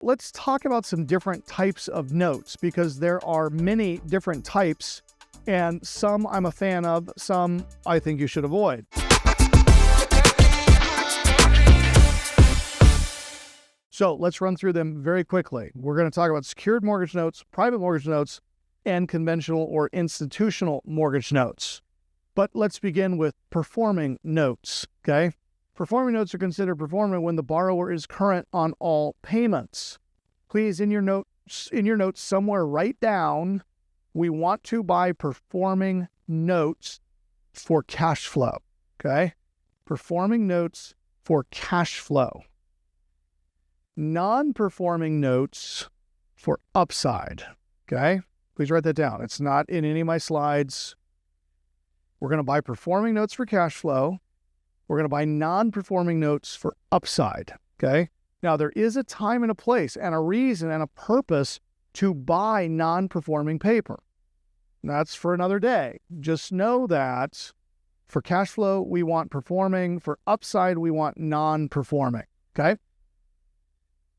Let's talk about some different types of notes because there are many different types, and some I'm a fan of, some I think you should avoid. So let's run through them very quickly. We're going to talk about secured mortgage notes, private mortgage notes, and conventional or institutional mortgage notes. But let's begin with performing notes, okay? Performing notes are considered performing when the borrower is current on all payments. Please, in your notes somewhere, write down, we want to buy performing notes for cash flow, okay? Performing notes for cash flow. Non-performing notes for upside, okay? Please write that down. It's not in any of my slides. We're going to buy performing notes for cash flow. We're going to buy non-performing notes for upside, okay? Now, there is a time and a place and a reason and a purpose to buy non-performing paper. That's for another day. Just know that for cash flow, we want performing. For upside, we want non-performing, okay?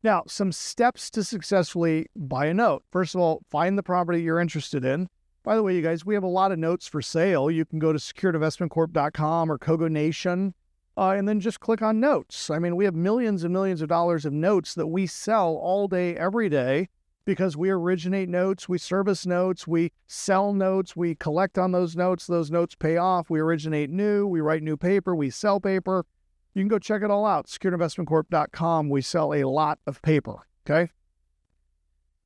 Now, some steps to successfully buy a note. First of all, find the property you're interested in. By the way, you guys, we have a lot of notes for sale. You can go to securedinvestmentcorp.com or Kogo Nation, and then just click on notes. I mean, we have millions and millions of dollars of notes that we sell all day, every day, because we originate notes, we service notes, we sell notes, we collect on those notes pay off, we originate new, we write new paper, we sell paper. You can go check it all out, securedinvestmentcorp.com. We sell a lot of paper, okay?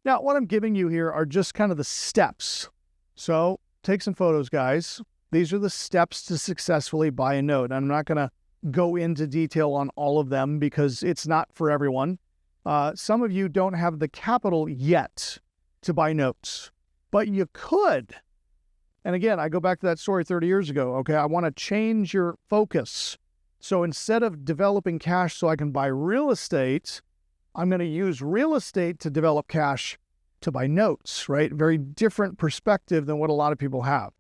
Now, what I'm giving you here are just kind of the steps. So take some photos, guys. These are the steps to successfully buy a note. I'm not going to go into detail on all of them because it's not for everyone. Some of you don't have the capital yet to buy notes, but you could. And again, I go back to that story 30 years ago, okay? I want to change your focus. So instead of developing cash so I can buy real estate, I'm going to use real estate to develop cash to buy notes, right? Very different perspective than what a lot of people have.